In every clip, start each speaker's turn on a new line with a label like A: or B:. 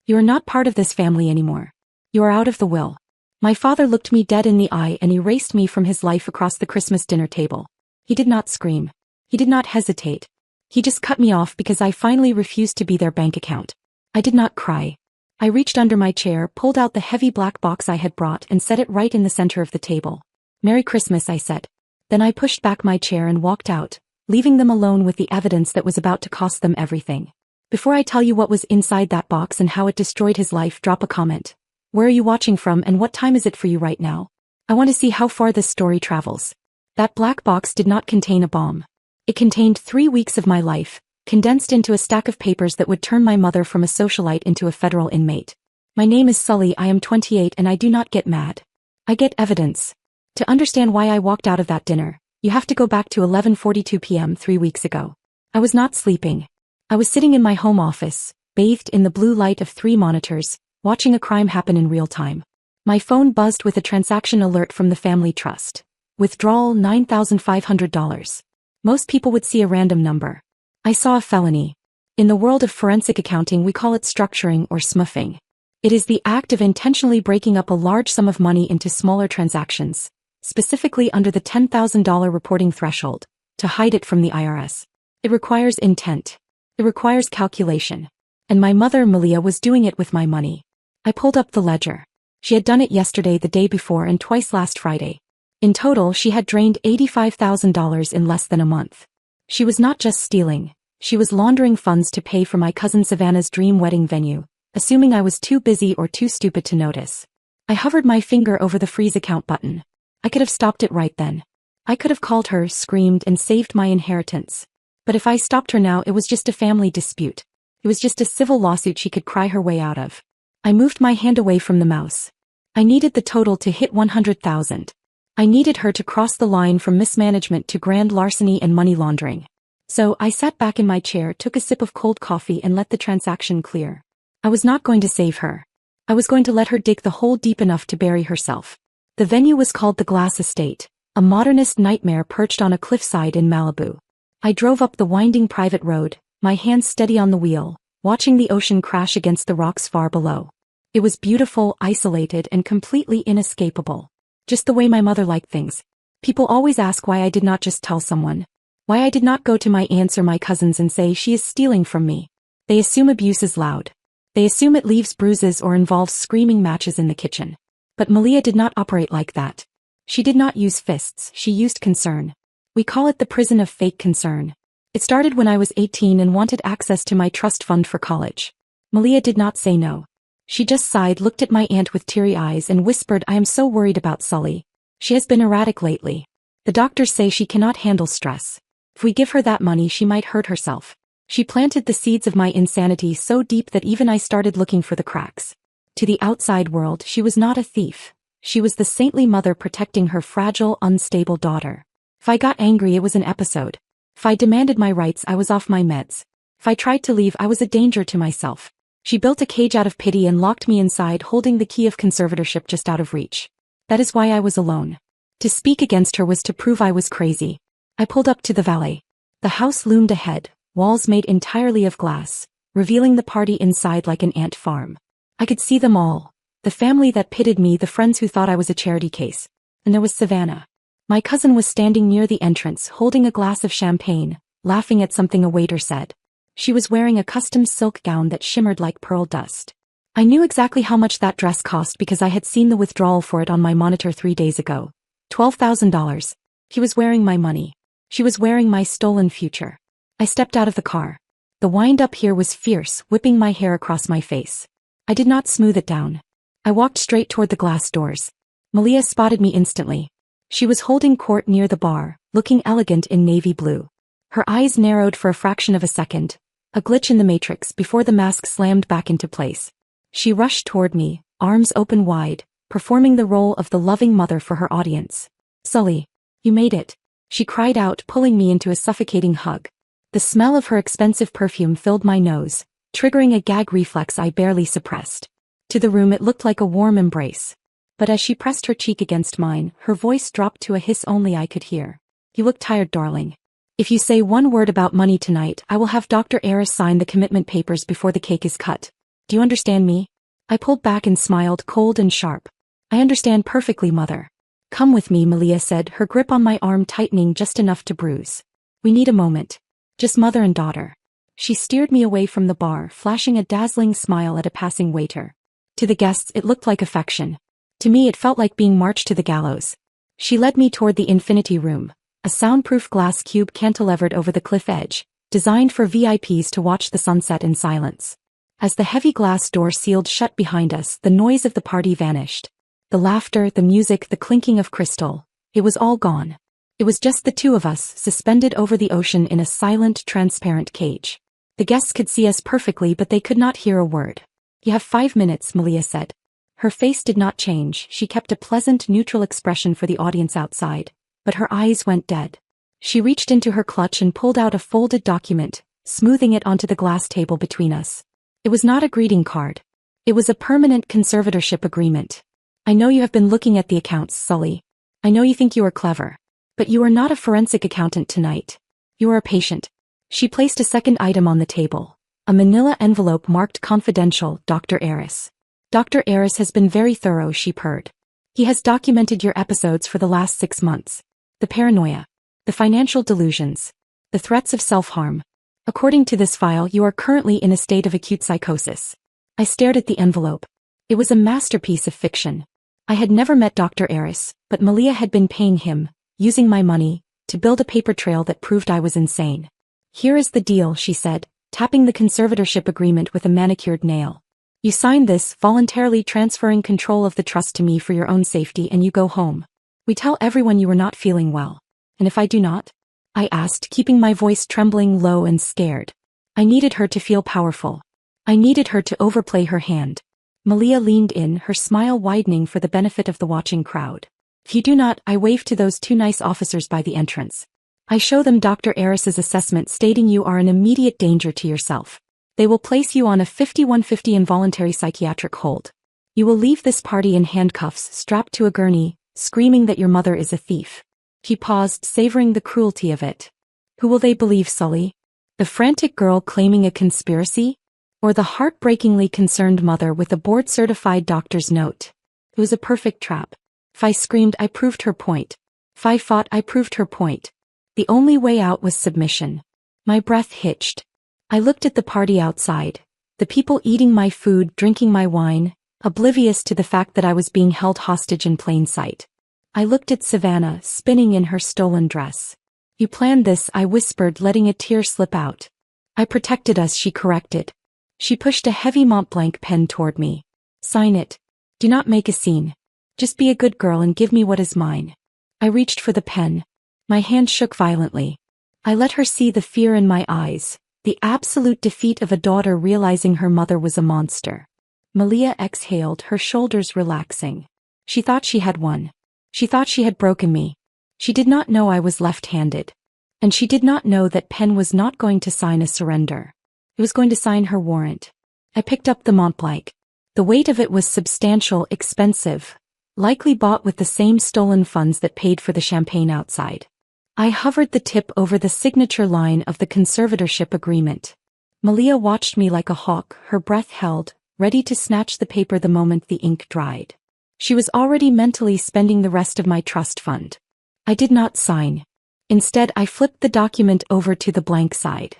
A: You are not part of this family anymore. You are out of the will. My father looked me dead in the eye and erased me from his life across the Christmas dinner table. He did not scream. He did not hesitate. He just cut me off because I finally refused to be their bank account. I did not cry. I reached under my chair, pulled out the heavy black box I had brought and set it right in the center of the table. "Merry Christmas," I said. Then I pushed back my chair and walked out, leaving them alone with the evidence that was about to cost them everything. Before I tell you what was inside that box and how it destroyed his life, drop a comment. Where are you watching from and what time is it for you right now? I want to see how far this story travels. That black box did not contain a bomb. It contained 3 weeks of my life, condensed into a stack of papers that would turn my mother from a socialite into a federal inmate. My name is Sully, I am 28 and I do not get mad. I get evidence. To understand why I walked out of that dinner, you have to go back to 11:42 p.m. 3 weeks ago. I was not sleeping. I was sitting in my home office, bathed in the blue light of 3 monitors, watching a crime happen in real time. My phone buzzed with a transaction alert from the family trust. Withdrawal $9,500. Most people would see a random number. I saw a felony. In the world of forensic accounting we call it structuring or smoothing. It is the act of intentionally breaking up a large sum of money into smaller transactions, specifically under the $10,000 reporting threshold, to hide it from the IRS. It requires intent. It requires calculation. And my mother, Malia, was doing it with my money. I pulled up the ledger. She had done it yesterday, the day before, and twice last Friday. In total, she had drained $85,000 in less than a month. She was not just stealing. She was laundering funds to pay for my cousin Savannah's dream wedding venue, assuming I was too busy or too stupid to notice. I hovered my finger over the freeze account button. I could have stopped it right then. I could have called her, screamed, and saved my inheritance. But if I stopped her now, it was just a family dispute. It was just a civil lawsuit she could cry her way out of. I moved my hand away from the mouse. I needed the total to hit 100,000. I needed her to cross the line from mismanagement to grand larceny and money laundering. So I sat back in my chair, took a sip of cold coffee and let the transaction clear. I was not going to save her. I was going to let her dig the hole deep enough to bury herself. The venue was called the Glass Estate, a modernist nightmare perched on a cliffside in Malibu. I drove up the winding private road, my hands steady on the wheel, watching the ocean crash against the rocks far below. It was beautiful, isolated, and completely inescapable. Just the way my mother liked things. People always ask why I did not just tell someone. Why I did not go to my aunts or my cousins and say she is stealing from me. They assume abuse is loud. They assume it leaves bruises or involves screaming matches in the kitchen. But Malia did not operate like that. She did not use fists, she used concern. We call it the prison of fake concern. It started when I was 18 and wanted access to my trust fund for college. Malia did not say no. She just sighed, looked at my aunt with teary eyes and whispered, "I am so worried about Sully. She has been erratic lately. The doctors say she cannot handle stress. If we give her that money she might hurt herself." She planted the seeds of my insanity so deep that even I started looking for the cracks. To the outside world she was not a thief. She was the saintly mother protecting her fragile, unstable daughter. If I got angry it was an episode. If I demanded my rights I was off my meds. If I tried to leave I was a danger to myself. She built a cage out of pity and locked me inside, holding the key of conservatorship just out of reach. That is why I was alone. To speak against her was to prove I was crazy. I pulled up to the valet. The house loomed ahead, walls made entirely of glass, revealing the party inside like an ant farm. I could see them all. The family that pitted me, the friends who thought I was a charity case. And there was Savannah. My cousin was standing near the entrance, holding a glass of champagne, laughing at something a waiter said. She was wearing a custom silk gown that shimmered like pearl dust. I knew exactly how much that dress cost because I had seen the withdrawal for it on my monitor 3 days ago. $12,000. He was wearing my money. She was wearing my stolen future. I stepped out of the car. The wind up here was fierce, whipping my hair across my face. I did not smooth it down. I walked straight toward the glass doors. Malia spotted me instantly. She was holding court near the bar, looking elegant in navy blue. Her eyes narrowed for a fraction of a second, a glitch in the matrix before the mask slammed back into place. She rushed toward me, arms open wide, performing the role of the loving mother for her audience. "Sully, you made it," she cried out, pulling me into a suffocating hug. The smell of her expensive perfume filled my nose, triggering a gag reflex I barely suppressed. To the room it looked like a warm embrace. But as she pressed her cheek against mine, her voice dropped to a hiss only I could hear. "You look tired, darling. If you say one word about money tonight, I will have Dr. Aris sign the commitment papers before the cake is cut." Do you understand me? I pulled back and smiled, cold and sharp. I understand perfectly, Mother. Come with me, Malia said, her grip on my arm tightening just enough to bruise. We need a moment. Just mother and daughter. She steered me away from the bar, flashing a dazzling smile at a passing waiter. To the guests, it looked like affection. To me, it felt like being marched to the gallows. She led me toward the infinity room, a soundproof glass cube cantilevered over the cliff edge, designed for VIPs to watch the sunset in silence. As the heavy glass door sealed shut behind us, the noise of the party vanished. The laughter, the music, the clinking of crystal. It was all gone. It was just the two of us, suspended over the ocean in a silent, transparent cage. The guests could see us perfectly, but they could not hear a word. You have 5 minutes, Malia said. Her face did not change. She kept a pleasant, neutral expression for the audience outside, but her eyes went dead. She reached into her clutch and pulled out a folded document, smoothing it onto the glass table between us. It was not a greeting card. It was a permanent conservatorship agreement. I know you have been looking at the accounts, Sully. I know you think you are clever. But you are not a forensic accountant tonight. You are a patient. She placed a second item on the table. A manila envelope marked confidential, Dr. Eris. Dr. Eris has been very thorough, she purred. He has documented your episodes for the last 6 months. The paranoia. The financial delusions. The threats of self-harm. According to this file, you are currently in a state of acute psychosis. I stared at the envelope. It was a masterpiece of fiction. I had never met Dr. Eris, but Malia had been paying him, using my money, to build a paper trail that proved I was insane. Here is the deal, she said, tapping the conservatorship agreement with a manicured nail. You sign this, voluntarily transferring control of the trust to me for your own safety, and you go home. We tell everyone you are not feeling well. And if I do not? I asked, keeping my voice trembling low and scared. I needed her to feel powerful. I needed her to overplay her hand. Malia leaned in, her smile widening for the benefit of the watching crowd. If you do not, I waved to those 2 nice officers by the entrance. I show them Dr. Eris's assessment stating you are an immediate danger to yourself. They will place you on a 5150 involuntary psychiatric hold. You will leave this party in handcuffs, strapped to a gurney, screaming that your mother is a thief. He paused, savoring the cruelty of it. Who will they believe, Sully? The frantic girl claiming a conspiracy? Or the heartbreakingly concerned mother with a board-certified doctor's note? It was a perfect trap. If I screamed, I proved her point. If I fought, I proved her point. The only way out was submission. My breath hitched. I looked at the party outside, the people eating my food, drinking my wine, oblivious to the fact that I was being held hostage in plain sight. I looked at Savannah, spinning in her stolen dress. You planned this, I whispered, letting a tear slip out. I protected us, she corrected. She pushed a heavy Montblanc pen toward me. Sign it. Do not make a scene. Just be a good girl and give me what is mine. I reached for the pen. My hand shook violently. I let her see the fear in my eyes, the absolute defeat of a daughter realizing her mother was a monster. Malia exhaled, her shoulders relaxing. She thought she had won. She thought she had broken me. She did not know I was left-handed. And she did not know that Penn was not going to sign a surrender. It was going to sign her warrant. I picked up the Montblanc. The weight of it was substantial, expensive, likely bought with the same stolen funds that paid for the champagne outside. I hovered the tip over the signature line of the conservatorship agreement. Malia watched me like a hawk, her breath held, ready to snatch the paper the moment the ink dried. She was already mentally spending the rest of my trust fund. I did not sign. Instead, I flipped the document over to the blank side.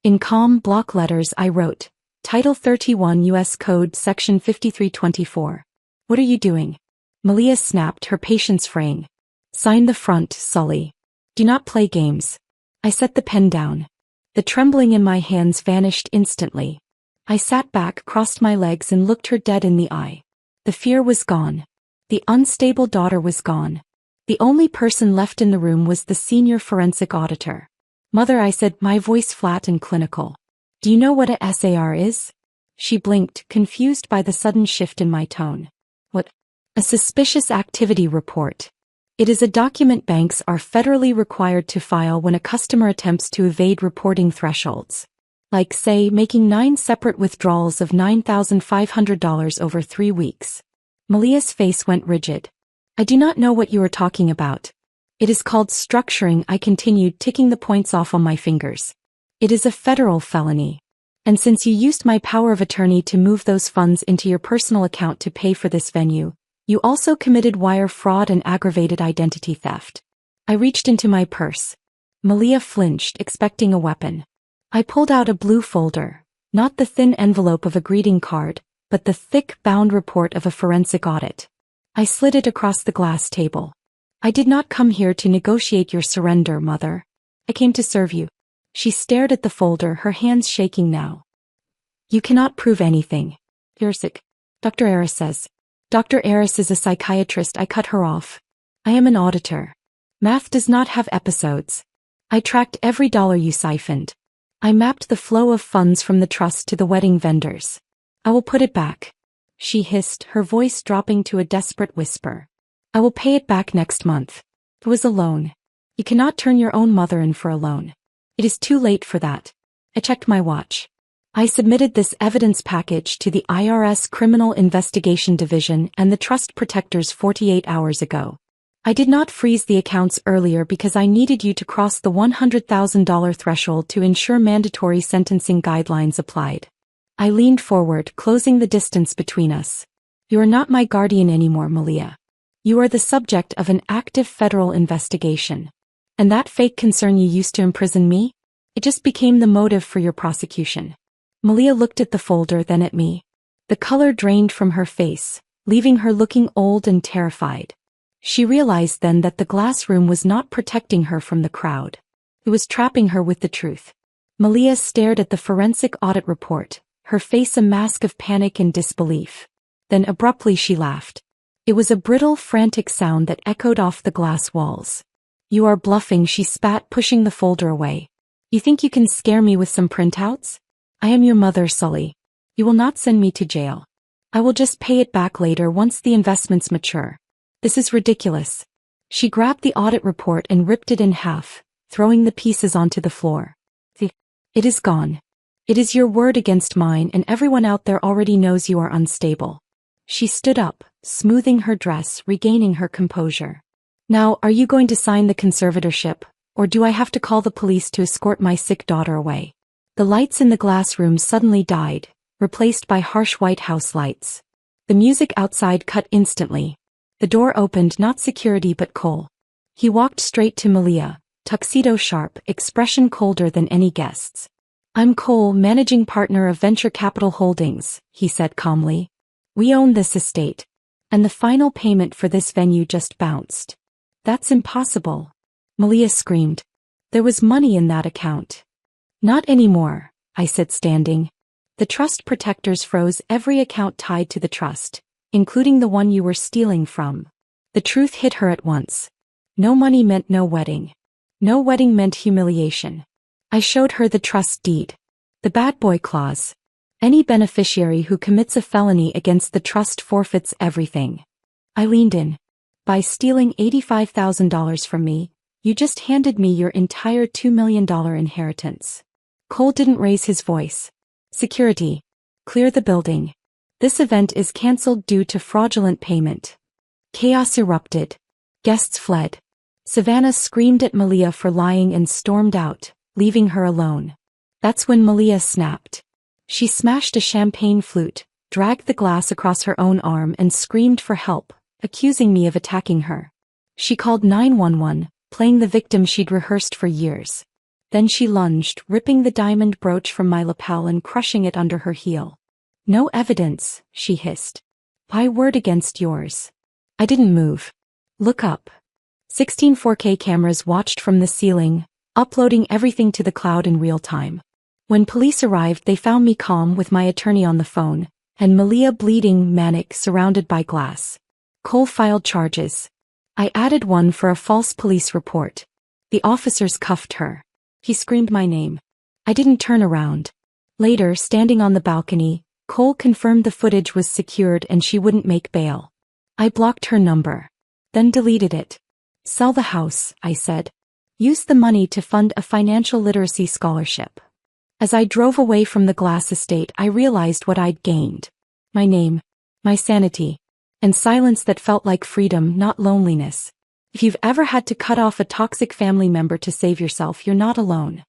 A: In calm block letters, I wrote, Title 31 U.S. Code Section 5324. What are you doing? Malia snapped, her patience fraying. Sign the front, Sully. Do not play games. I set the pen down. The trembling in my hands vanished instantly. I sat back, crossed my legs, and looked her dead in the eye. The fear was gone. The unstable daughter was gone. The only person left in the room was the senior forensic auditor. Mother, I said, my voice flat and clinical. Do you know what a SAR is? She blinked, confused by the sudden shift in my tone. What? A suspicious activity report. It is a document banks are federally required to file when a customer attempts to evade reporting thresholds. Like, say, making 9 separate withdrawals of $9,500 over 3 weeks. Malia's face went rigid. I do not know what you are talking about. It is called structuring, I continued, ticking the points off on my fingers. It is a federal felony. And since you used my power of attorney to move those funds into your personal account to pay for this venue, you also committed wire fraud and aggravated identity theft. I reached into my purse. Malia flinched, expecting a weapon. I pulled out a blue folder, not the thin envelope of a greeting card, but the thick, bound report of a forensic audit. I slid it across the glass table. I did not come here to negotiate your surrender, Mother. I came to serve you. She stared at the folder, her hands shaking now. You cannot prove anything. You're sick. Dr. Aris says. Dr. Aris is a psychiatrist. I cut her off. I am an auditor. Math does not have episodes. I tracked every dollar you siphoned. I mapped the flow of funds from the trust to the wedding vendors. I will put it back. She hissed, her voice dropping to a desperate whisper. I will pay it back next month. It was a loan. You cannot turn your own mother in for a loan. It is too late for that. I checked my watch. I submitted this evidence package to the IRS Criminal Investigation Division and the Trust Protectors 48 hours ago. I did not freeze the accounts earlier because I needed you to cross the $100,000 threshold to ensure mandatory sentencing guidelines applied. I leaned forward, closing the distance between us. You are not my guardian anymore, Malia. You are the subject of an active federal investigation. And that fake concern you used to imprison me? It just became the motive for your prosecution. Malia looked at the folder, then at me. The color drained from her face, leaving her looking old and terrified. She realized then that the glass room was not protecting her from the crowd. It was trapping her with the truth. Malia stared at the forensic audit report, her face a mask of panic and disbelief. Then abruptly she laughed. It was a brittle, frantic sound that echoed off the glass walls. You are bluffing, she spat, pushing the folder away. You think you can scare me with some printouts? I am your mother, Sully. You will not send me to jail. I will just pay it back later once the investments mature. This is ridiculous. She grabbed the audit report and ripped it in half, throwing the pieces onto the floor. It is gone. It is your word against mine, and everyone out there already knows you are unstable. She stood up, smoothing her dress, regaining her composure. Now, are you going to sign the conservatorship, or do I have to call the police to escort my sick daughter away? The lights in the glass room suddenly died, replaced by harsh White House lights. The music outside cut instantly. The door opened, not security but Cole. He walked straight to Malia, tuxedo sharp, expression colder than any guest's. I'm Cole, managing partner of Venture Capital Holdings, he said calmly. We own this estate. And the final payment for this venue just bounced. That's impossible. Malia screamed. There was money in that account. Not anymore, I said, standing. The trust protectors froze every account tied to the trust, including the one you were stealing from. The truth hit her at once. No money meant no wedding. No wedding meant humiliation. I showed her the trust deed. The bad boy clause. Any beneficiary who commits a felony against the trust forfeits everything. I leaned in. By stealing $85,000 from me, you just handed me your entire $2 million inheritance. Cole didn't raise his voice. Security. Clear the building. This event is cancelled due to fraudulent payment. Chaos erupted. Guests fled. Savannah screamed at Malia for lying and stormed out, leaving her alone. That's when Malia snapped. She smashed a champagne flute, dragged the glass across her own arm and screamed for help, accusing me of attacking her. She called 911, playing the victim she'd rehearsed for years. Then she lunged, ripping the diamond brooch from my lapel and crushing it under her heel. No evidence, she hissed. My word against yours. I didn't move. Look up. 16 4K cameras watched from the ceiling, uploading everything to the cloud in real time. When police arrived, they found me calm with my attorney on the phone, and Malia bleeding, manic, surrounded by glass. Cole filed charges. I added one for a false police report. The officers cuffed her. He screamed my name. I didn't turn around. Later, standing on the balcony, Cole confirmed the footage was secured and she wouldn't make bail. I blocked her number. Then deleted it. Sell the house, I said. Use the money to fund a financial literacy scholarship. As I drove away from the glass estate, I realized what I'd gained. My name, my sanity, and silence that felt like freedom, not loneliness. If you've ever had to cut off a toxic family member to save yourself, you're not alone.